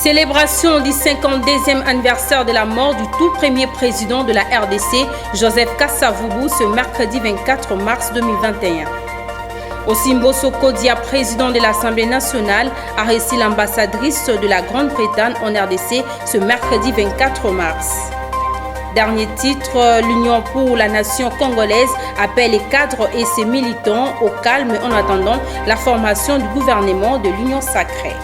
Célébration du 52e anniversaire de la mort du tout premier président de la RDC, Joseph Kasavubu, ce mercredi 24 mars 2021. Osimbo Sokodia, président de l'Assemblée nationale, a reçu l'ambassadrice de la Grande-Bretagne en RDC ce mercredi 24 mars. Dernier titre, l'Union pour la nation congolaise appelle les cadres et ses militants au calme en attendant la formation du gouvernement de l'Union sacrée.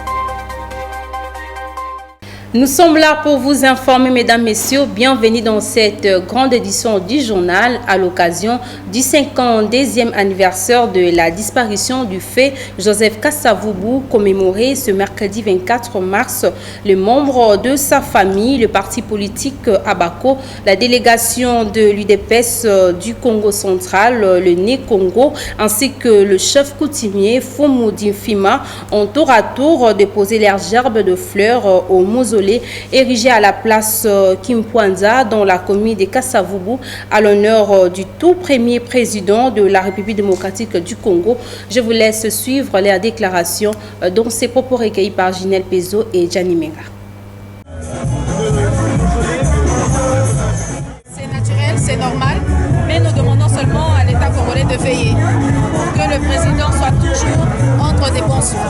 Nous sommes là pour vous informer, mesdames, messieurs. Bienvenue dans cette grande édition du journal à l'occasion du 52e anniversaire de la disparition du fait Joseph Kasavubu, commémoré ce mercredi 24 mars. Les membres de sa famille, le parti politique Abako, la délégation de l'UDPS du Congo central, le Né Congo, ainsi que le chef coutumier Foumoudi Fima ont tour à tour déposé leurs gerbes de fleurs au mausolée érigé à la place Kimpwanza dans la commune de Kasavubu à l'honneur du tout premier président de la République démocratique du Congo. Je vous laisse suivre les déclarations dont ces propos recueillis par Ginel Pezo et Gianni Menga. C'est naturel, c'est normal, mais nous demandons seulement à l'État congolais de veiller pour que le président soit toujours entre des bons soins.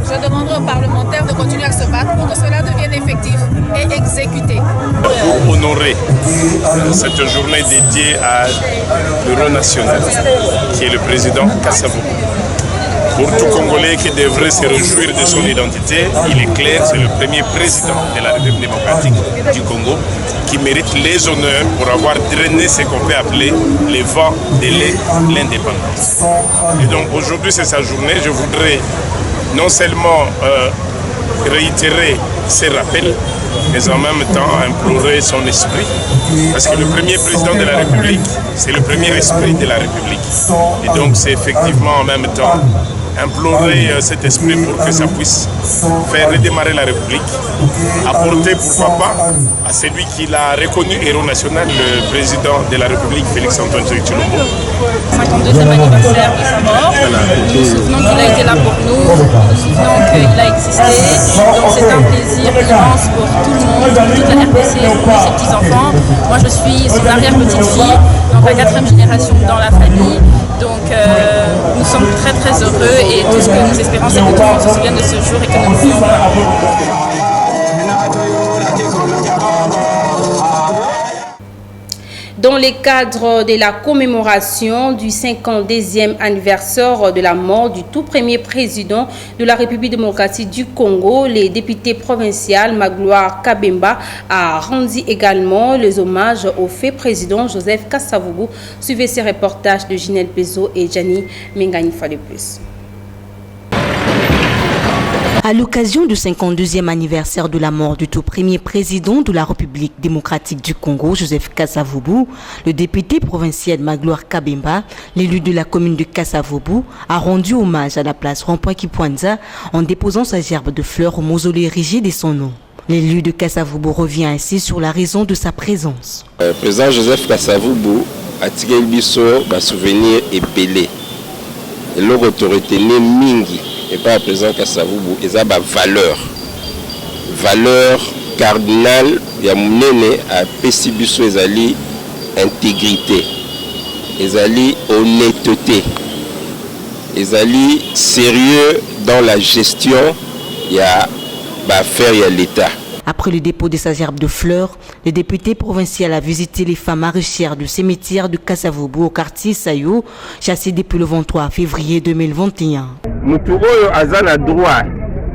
Je demanderai aux parlementaires de continuer à se battre pour que cela devienne effectif et exécuté. Pour honorer cette journée dédiée à l'héros national, qui est le président Kasavubu. Pour tout Congolais qui devrait se réjouir de son identité, il est clair, c'est le premier président de la République démocratique du Congo qui mérite les honneurs pour avoir drainé ce qu'on peut appeler les vents de l'indépendance. Et donc aujourd'hui c'est sa journée, je voudrais non seulement réitérer ses rappels, mais en même temps implorer son esprit. Parce que le premier président de la République, c'est le premier esprit de la République. Et donc c'est effectivement en même temps implorer cet esprit pour que ça puisse faire redémarrer la République, apporter pourquoi pas à celui qui l'a reconnu héros national, le président de la République, Félix-Antoine Tshisekedi. 52e anniversaire de sa mort. Nous nous souvenons qu'il a été là pour nous, nous nous souvenons qu'il a existé. Donc c'est un plaisir immense pour tout le monde, toute la RDC, pour ses petits-enfants. Moi je suis son arrière-petite-fille, donc la 4e génération dans la famille. Donc nous sommes très très heureux et tout ce que nous espérons c'est que tout le monde se souvienne de ce jour et que nous puissions. Dans le cadre de la commémoration du 52e anniversaire de la mort du tout premier président de la République démocratique du Congo, les députés provinciaux Magloire Kabemba a rendu également les hommages au fait président Joseph Kasavubu. Suivez ces reportages de Ginel Pezo et Gianni Menga une fois de plus. À l'occasion du 52e anniversaire de la mort du tout premier président de la République démocratique du Congo, Joseph Kasavubu, le député provincial Magloire Kabemba, l'élu de la commune de Kasavubu, a rendu hommage à la place Rond-Point Kimpwanza en déposant sa gerbe de fleurs au mausolée érigé de son nom. L'élu de Kasavubu revient ainsi sur la raison de sa présence. Le président Joseph Kasavubu a tiré le souvenir épelé. Et l'autorité mingi. Et pas à présent Kasavubu, ils ont des valeurs. Valeurs cardinales, il y a mené à Pessibiso, ils ont intégrité, ils ont honnêteté, ils ont sérieux dans la gestion, il y a affaire, il y a l'État. Après le dépôt de sa gerbe de fleurs, le député provincial a visité les femmes maraîchères du cimetière de Kasavubu au quartier Sayo, chassées depuis le 23 février 2021. Mutu oyo aza na droit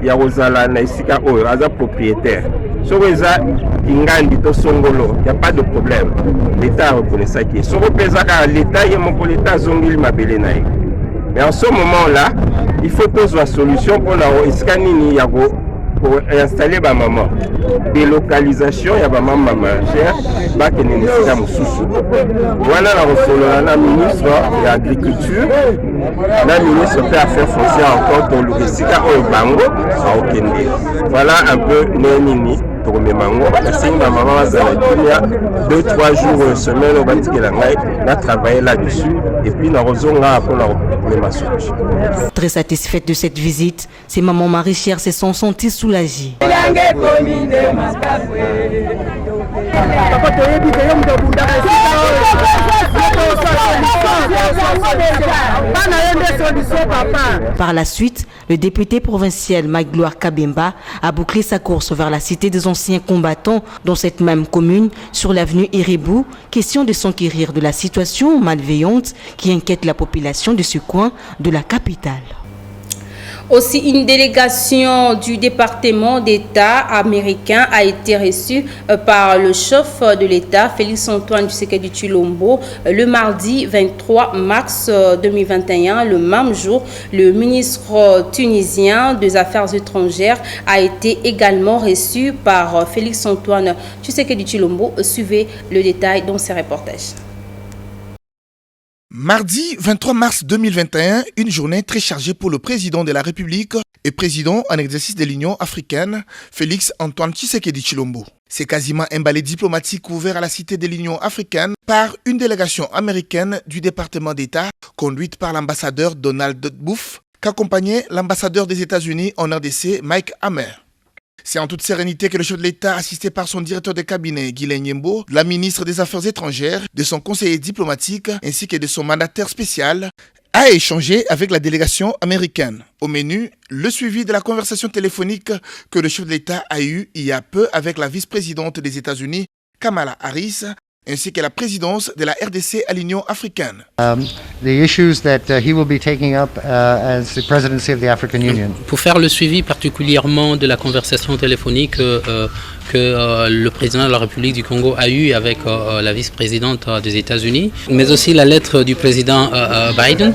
ya kozala na esika oyo aza propriétaire. Soko eza ingandi to songolo, il n'y a pas de problème. L'État reconnaît ça qui est. Soko pesa ka l'État y mon l'État zongili mabele na ye. Mais en ce moment-là, il faut trouver une solution pour la esika nini ya ko pour installer ma maman. Délocalisation ya ba maman maraîchère ba kenene sika mususu. Voilà la resolo na ministre de l'agriculture. La ministre des Affaires foncières encore dans le Sika Obango à Okende. Voilà un peu Nénini tokomema yango nasengi bamama bazala kimia 2-3 jours semaine oyo batikela ngai na travailler là-dessus et puis nakozonga mpona komema suki. Très satisfaite de cette visite, ces mamans maraîchères se sont senties soulagées. Par la suite, le député provincial Magloire Kabemba a bouclé sa course vers la cité des anciens combattants dans cette même commune sur l'avenue Iribou, question de s'enquérir de la situation malveillante qui inquiète la population de ce coin de la capitale. Aussi, une délégation du département d'État américain a été reçue par le chef de l'État, Félix-Antoine Tshisekedi Tshilombo, le mardi 23 mars 2021. Le même jour, le ministre tunisien des Affaires étrangères a été également reçu par Félix-Antoine Tshisekedi Tshilombo. Suivez le détail dans ces reportages. Mardi 23 mars 2021, une journée très chargée pour le président de la République et président en exercice de l'Union africaine, Félix-Antoine Tshisekedi Tshilombo. C'est quasiment un ballet diplomatique ouvert à la cité de l'Union africaine par une délégation américaine du département d'État conduite par l'ambassadeur Donald Bouf, qu'accompagnait l'ambassadeur des États-Unis en RDC, Mike Hammer. C'est en toute sérénité que le chef de l'État, assisté par son directeur de cabinet, Guylaine Nyembo, la ministre des Affaires étrangères, de son conseiller diplomatique ainsi que de son mandataire spécial, a échangé avec la délégation américaine. Au menu, le suivi de la conversation téléphonique que le chef de l'État a eue il y a peu avec la vice-présidente des États-Unis, Kamala Harris, ainsi que la présidence de la RDC à l'Union africaine. The issues that he will be taking up as the presidency of the African Union. Pour faire le suivi particulièrement de la conversation téléphonique que le président de la République du Congo a eue avec la vice-présidente des États-Unis, mais aussi la lettre du président Biden.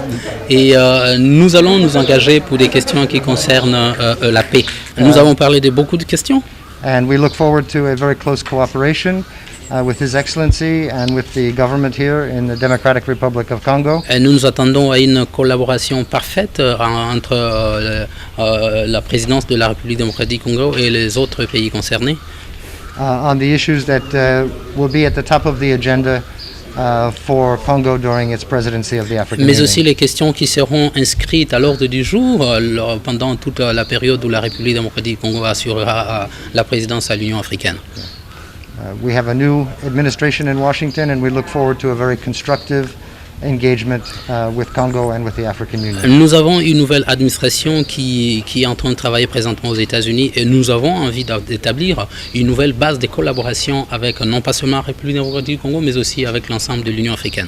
Et nous allons nous engager pour des questions qui concernent la paix. Nous avons parlé de beaucoup de questions. And we look forward to a very close cooperation with His Excellency and with the government here in the Democratic Republic of Congo. Et nous nous attendons à une collaboration parfaite entre la présidence de la République démocratique du Congo et les autres pays concernés. On the issues that will be at the top of the agenda for Congo during its presidency of the African Union. Mais aussi les questions qui seront inscrites à l'ordre du jour pendant toute la période où la République démocratique du Congo assurera la présidence à l'Union africaine. We have a new administration in Washington and we look forward to a very constructive engagement with Congo and with the African Union. Nous avons une nouvelle administration qui est en train de travailler présentement aux États-Unis et nous avons envie d'établir une nouvelle base de collaboration avec non pas seulement la République démocratique du Congo mais aussi avec l'ensemble de l'Union africaine.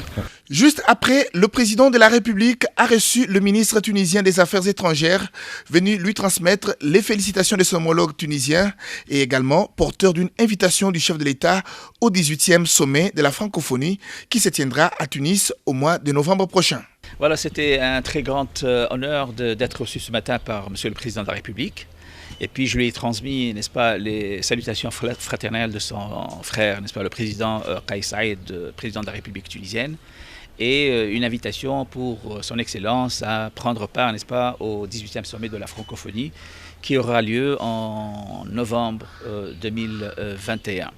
Juste après, le président de la République a reçu le ministre tunisien des Affaires étrangères, venu lui transmettre les félicitations de son homologue tunisien et également porteur d'une invitation du chef de l'État au 18e sommet de la francophonie qui se tiendra à Tunis au mois de novembre prochain. Voilà, c'était un très grand honneur d'être reçu ce matin par Monsieur le Président de la République. Et puis je lui ai transmis, n'est-ce pas, les salutations fraternelles de son frère, n'est-ce pas, le président Kais Saïed, président de la République tunisienne, et une invitation pour son Excellence à prendre part, n'est-ce pas, au 18e sommet de la francophonie qui aura lieu en novembre 2021.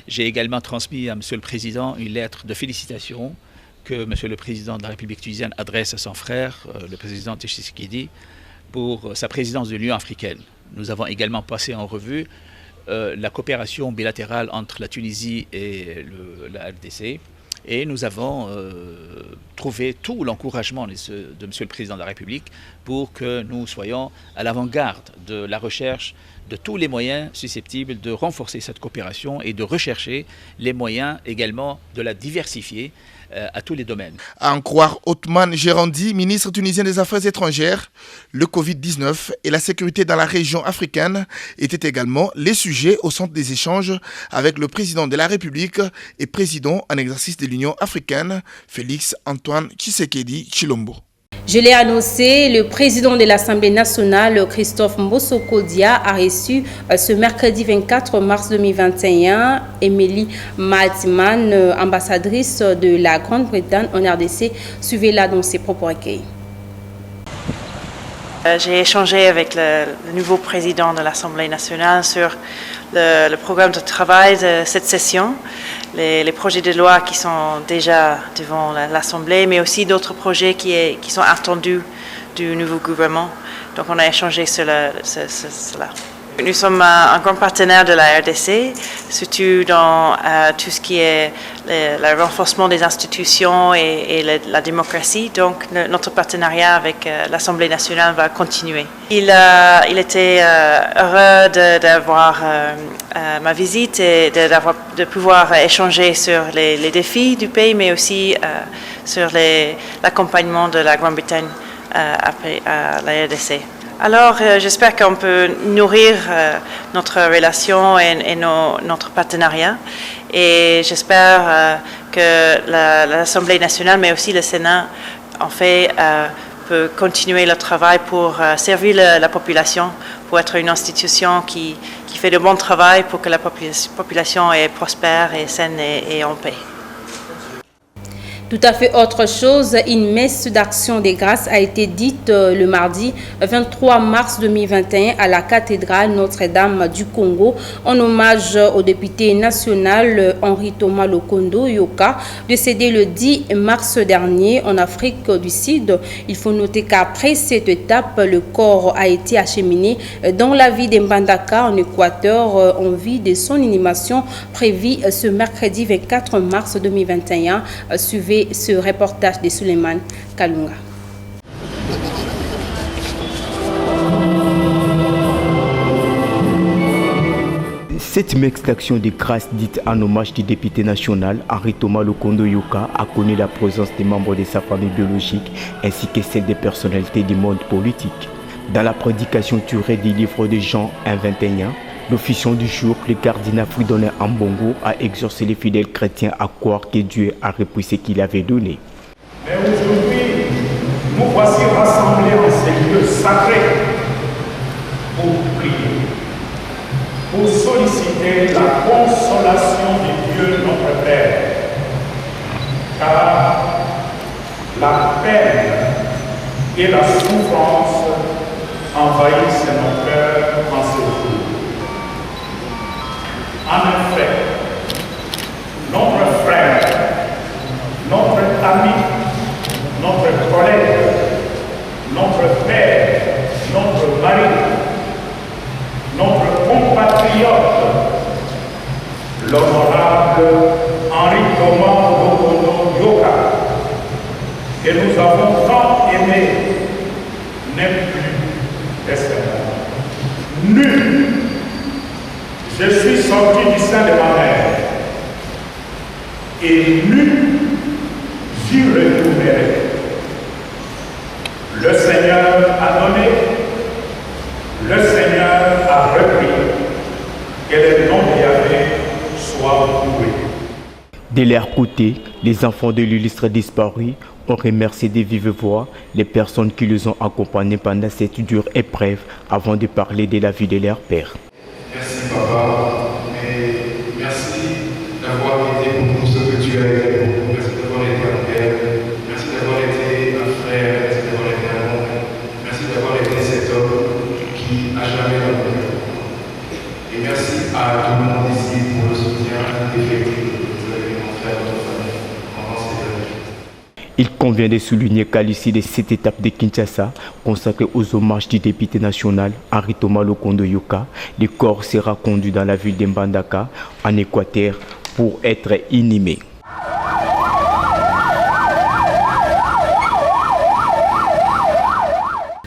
J'ai également transmis à Monsieur le Président une lettre de félicitations que Monsieur le Président de la République tunisienne adresse à son frère, le président Tshisekedi, pour sa présidence de l'Union africaine. Nous avons également passé en revue la coopération bilatérale entre la Tunisie et la RDC. Et nous avons trouvé tout l'encouragement de Monsieur le Président de la République pour que nous soyons à l'avant-garde de la recherche de tous les moyens susceptibles de renforcer cette coopération et de rechercher les moyens également de la diversifier à tous les domaines. À en croire Othman Gerandi, ministre tunisien des Affaires étrangères, le Covid-19 et la sécurité dans la région africaine étaient également les sujets au centre des échanges avec le président de la République et président en exercice de l'Union africaine, Félix-Antoine Tshisekedi Tshilombo. Je l'ai annoncé, le président de l'Assemblée nationale, Christophe Mbossoko-Dia, a reçu ce mercredi 24 mars 2021 Émilie Matman, ambassadrice de la Grande-Bretagne en RDC. Suivez-la dans ses propres recueils. J'ai échangé avec le nouveau président de l'Assemblée nationale sur le programme de travail de cette session, les projets de loi qui sont déjà devant l'Assemblée, mais aussi d'autres projets qui sont attendus du nouveau gouvernement. Donc on a échangé sur cela. Nous sommes un grand partenaire de la RDC, surtout dans tout ce qui est le renforcement des institutions et la démocratie. Donc notre partenariat avec l'Assemblée nationale va continuer. Il était heureux d'avoir ma visite et de pouvoir échanger sur les défis du pays, mais aussi sur l'accompagnement de la Grande-Bretagne après la RDC. Alors, j'espère qu'on peut nourrir notre relation et notre partenariat. Et j'espère que l'Assemblée nationale, mais aussi le Sénat, en fait, peut continuer le travail pour servir la population, pour être une institution qui fait de bon travail pour que la population est prospère et saine et en paix. Tout à fait autre chose, une messe d'action des grâces a été dite le mardi 23 mars 2021 à la cathédrale Notre-Dame du Congo en hommage au député national Henri Thomas Lokondo Yoka, décédé le 10 mars dernier en Afrique du Sud. Il faut noter qu'après cette étape, le corps a été acheminé dans la ville d'Mbandaka en Équateur en vue de son inhumation prévue ce mercredi 24 mars 2021. Suivez ce reportage de Suleiman Kalunga. Cette messe d'action de grâce dite en hommage du député national Henri Thomas Lokondo Yoka a connu la présence des membres de sa famille biologique ainsi que celle des personnalités du monde politique. Dans la prédication tirée du livre de Jean 1:21, l'officiant du jour, le cardinal Fridolin Ambongo, a exhorcé les fidèles chrétiens à croire que Dieu a repris ce qu'il avait donné. Mais aujourd'hui, nous voici rassemblés en ces lieux sacrés pour prier, pour solliciter la consolation de Dieu notre Père. Car la peine et la souffrance envahissent nos cœurs en ce jour. En effet, notre frère, notre ami, notre collègue, notre père, notre mari, notre compatriote, l'honorable Henri Thomas Lokondo Yoka, que nous avons tant aimé, n'est plus décédé. Nul. Je suis sorti du sein de ma mère et nul j'y retournerai. Le Seigneur a donné, le Seigneur a repris. Que le nom de Yahvé soit loué. De leur côté, les enfants de l'illustre disparu ont remercié de vive voix les personnes qui les ont accompagnés pendant cette dure épreuve avant de parler de la vie de leur père. Merci papa, et merci d'avoir été pour nous ce que tu as été pour nous. Merci d'avoir été un père, merci d'avoir été un frère, merci d'avoir été un oncle, merci d'avoir été cet homme qui n'a jamais abandonné. Et merci à tout le monde ici pour le soutien indéfectible que vous avez montré à notre famille pendant ces années. Il convient de souligner qu'à l'issue de cette étape de Kinshasa, consacrée aux hommages du député national Henri Thomas Lokondo Yoka, le corps sera conduit dans la ville de Mbandaka, en Équateur, pour être inhumé.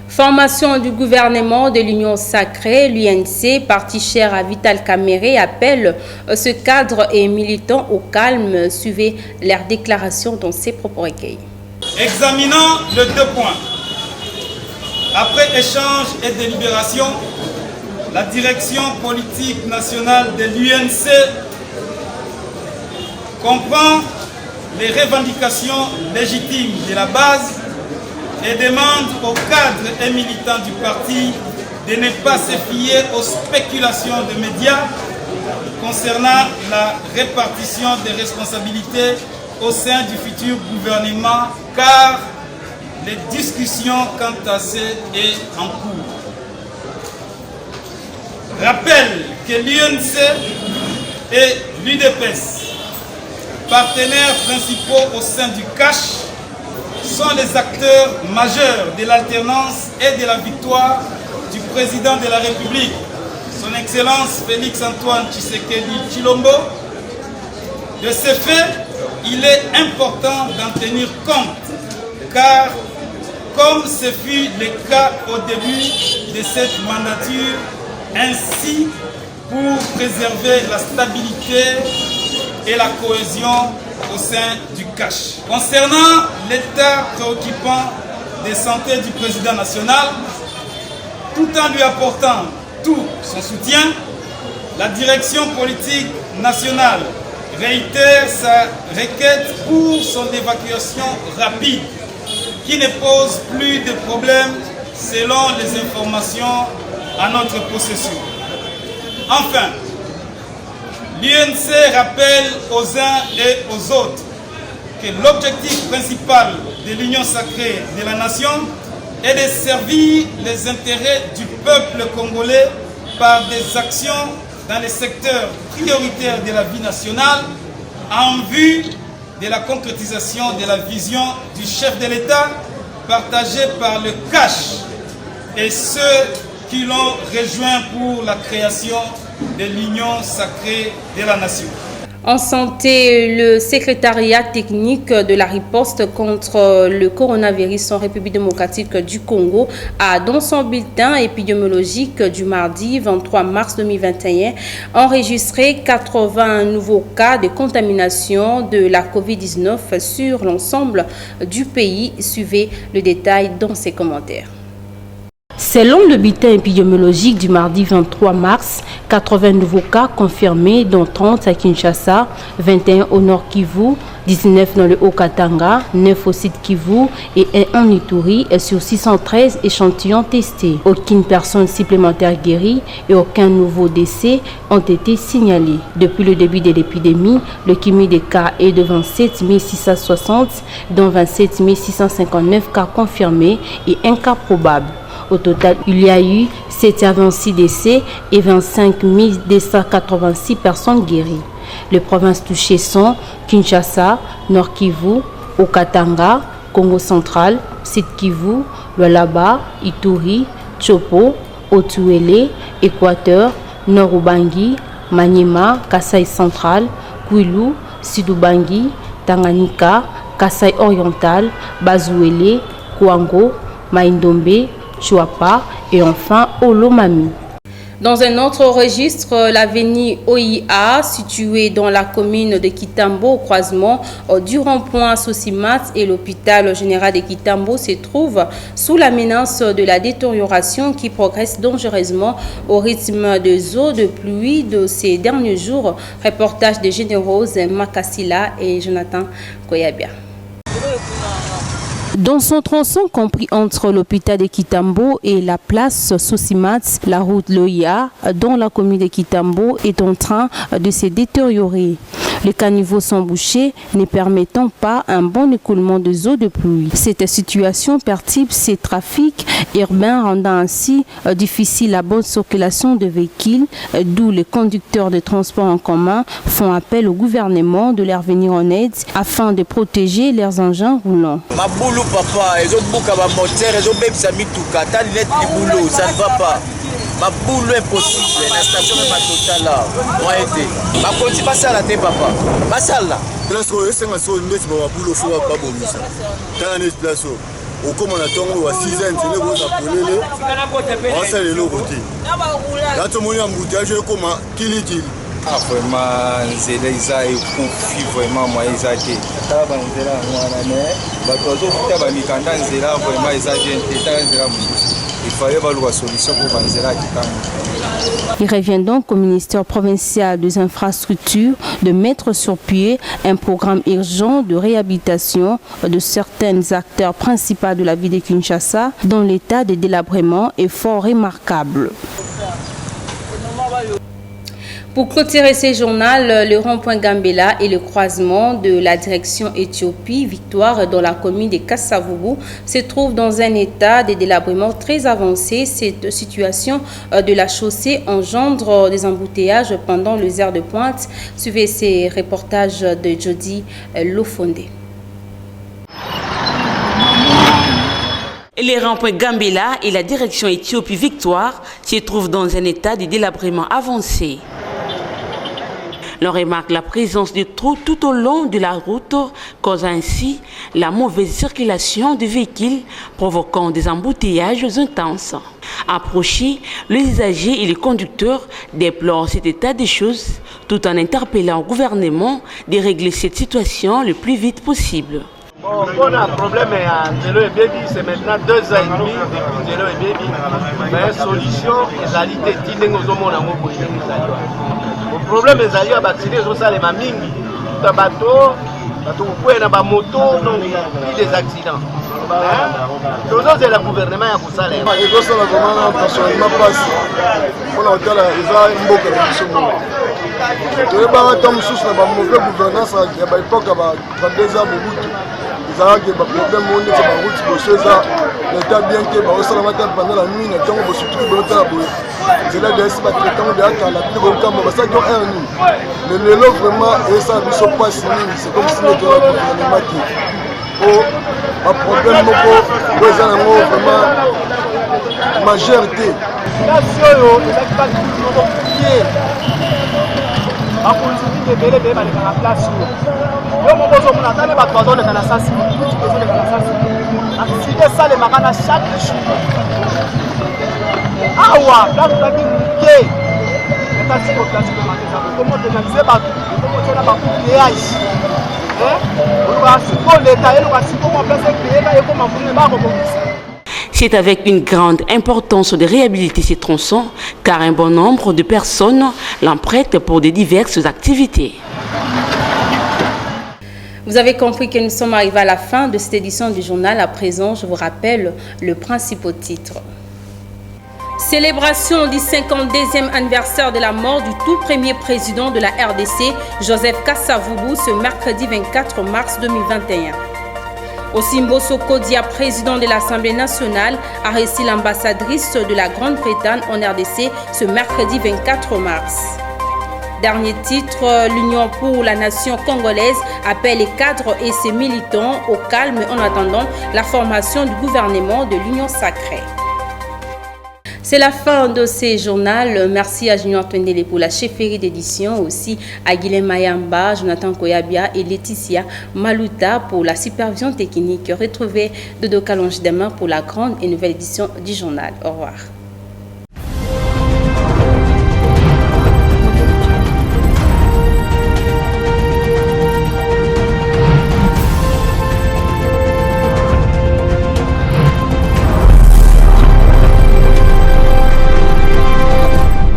Formation du gouvernement de l'Union sacrée, l'UNC, parti cher à Vital Kamerhe, appelle ce cadre et militant au calme. Suivez leurs déclarations dans ses propres recueils. Examinons les 2 points. Après échange et délibération, la direction politique nationale de l'UNC comprend les revendications légitimes de la base et demande aux cadres et militants du parti de ne pas se fier aux spéculations des médias concernant la répartition des responsabilités au sein du futur gouvernement, car les discussions quant à ce est en cours. Rappel que l'UNC et l'UDPS, partenaires principaux au sein du CACH, sont les acteurs majeurs de l'alternance et de la victoire du président de la République, son Excellence Félix Antoine Tshisekedi Tshilombo. De ce fait, il est important d'en tenir compte, car comme ce fut le cas au début de cette mandature, ainsi pour préserver la stabilité et la cohésion au sein du CACH. Concernant l'état préoccupant de santé du président national, tout en lui apportant tout son soutien, la direction politique nationale réitère sa requête pour son évacuation rapide, qui ne pose plus de problème selon les informations à notre possession. Enfin, l'UNC rappelle aux uns et aux autres que l'objectif principal de l'union sacrée de la nation est de servir les intérêts du peuple congolais par des actions dans les secteurs prioritaires de la vie nationale en vue de la concrétisation de la vision du chef de l'État partagée par le CACH et ceux qui l'ont rejoint pour la création de l'union sacrée de la nation. En santé, le secrétariat technique de la riposte contre le coronavirus en République démocratique du Congo a, dans son bulletin épidémiologique du mardi 23 mars 2021, enregistré 80 nouveaux cas de contamination de la COVID-19 sur l'ensemble du pays. Suivez le détail dans ses commentaires. Selon le bulletin épidémiologique du mardi 23 mars, 80 nouveaux cas confirmés, dont 30 à Kinshasa, 21 au Nord Kivu, 19 dans le Haut-Katanga, 9 au Sud Kivu et 1 en Ituri sur 613 échantillons testés. Aucune personne supplémentaire guérie et aucun nouveau décès ont été signalés. Depuis le début de l'épidémie, le cumul des cas est de 27 660, dont 27 659 cas confirmés et 1 cas probable. Au total, il y a eu 726 décès et 25 286 personnes guéries. Les provinces touchées sont Kinshasa, Nord Kivu, Haut-Katanga, Congo central, Sud Kivu, Lualaba, Ituri, Chopo, Otuele, Équateur, Nord Ubangi, Maniema, Kasai central, Kwilu, Sud-Ubangi, Tanganyika, Kasai oriental, Bazuele, Kwango, Maindombe, Chouapa et enfin Olomami. Dans un autre registre, l'avenue OIA, située dans la commune de Kitambo, au croisement du rond-point Sosimat et l'hôpital général de Kitambo, se trouve sous la menace de la détérioration qui progresse dangereusement au rythme des eaux de pluie de ces derniers jours. Reportage de Générose Makassila et Jonathan Koyabia. Dans son tronçon compris entre l'hôpital de Kitambo et la place Sosimat, la route Loya, dont la commune de Kitambo est en train de se détériorer. Les caniveaux sont bouchés, ne permettant pas un bon écoulement des eaux de pluie. Cette situation perturbe ces trafics urbains, rendant ainsi difficile la bonne circulation de véhicules, d'où les conducteurs de transport en commun font appel au gouvernement de leur venir en aide afin de protéger leurs engins roulants. Maboulou papa, ils ont beaucoup de moteurs, ils ont même ça mis tout cas, t'as net les boulots, ça ne va pas. Ma boule impossible, la station de ma totale là, moi aidé. Ma continue pas ça là, t'es papa. Ma salle là. Place où est-ce que ça met ma boule au fond à pas bon ça. T'as un place où, au comme on attend à 6 ans, tu ne vois pas pour les. On sait les lots côté. Là tout le monde a embouteillage comme qui dit. Ah vraiment, Zéla Isa est confié vraiment moi Isa été. T'as pas Zéla moi là mais, bah toi tu t'as pas mis quand Zéla vraiment Isa été, t'as Zéla il fallait voir la solution pour Zéla qui t'a. Il revient donc au ministère provincial des infrastructures de mettre sur pied un programme urgent de réhabilitation de certains acteurs principaux de la ville de Kinshasa dont l'état de délabrement est fort remarquable. Pour clôturer ces journaux, le rond-point Gambela et le croisement de la direction Éthiopie-Victoire dans la commune de Kassavubu se trouvent dans un état de délabrement très avancé. Cette situation de la chaussée engendre des embouteillages pendant les heures de pointe. Suivez ces reportages de Jody Lofondé. Les ronds-points Gambela et la direction Éthiopie-Victoire se trouvent dans un état de délabrement avancé. L'on remarque la présence de trous tout au long de la route, causant ainsi la mauvaise circulation des véhicules, provoquant des embouteillages intenses. Approchés, les usagers et les conducteurs déplorent cet état des choses, tout en interpellant le gouvernement de régler cette situation le plus vite possible. Bon, on a un problème à Nzelo et Baby, c'est maintenant 2 ans et demi depuis Nzelo et Baby. Mais solution, les alités, Tineng aux hommes, on a beaucoup de le problème des alliés à bâtir, c'est ça les mamingi. Tout un bateau, une moto, donc il y a des accidents. Toujours c'est le gouvernement qui a fait ça. Il y a personnellement passe. On a une boque de il y a une mauvaise gouvernance à l'époque, à 32 ans, ils ont des problèmes au niveau de la route, l'État bien que pendant la nuit, ils ont surtout c'est là que c'est pas traitement de la ça qui est le lot vraiment et ça ne sont pas signé, c'est comme si le gouvernement qui un problème vraiment majorité. C'est avec une grande importance de réhabiliter ces tronçons car un bon nombre de personnes l'empruntent pour de diverses activités. Vous avez compris que nous sommes arrivés à la fin de cette édition du journal. À présent, je vous rappelle le principal titre. Célébration du 52e anniversaire de la mort du tout premier président de la RDC, Joseph Kassavubu, ce mercredi 24 mars 2021. Osimbo Sokodia, président de l'Assemblée nationale, a reçu l'ambassadrice de la Grande-Bretagne en RDC ce mercredi 24 mars. Dernier titre, l'Union pour la nation congolaise appelle les cadres et ses militants au calme en attendant la formation du gouvernement de l'Union sacrée. C'est la fin de ce journal. Merci à Junior Twendele pour la chefferie d'édition, aussi à Guilhem Mayamba, Jonathan Koyabia et Laetitia Maluta pour la supervision technique. Retrouvez Dodo Kalonge demain pour la grande et nouvelle édition du journal. Au revoir.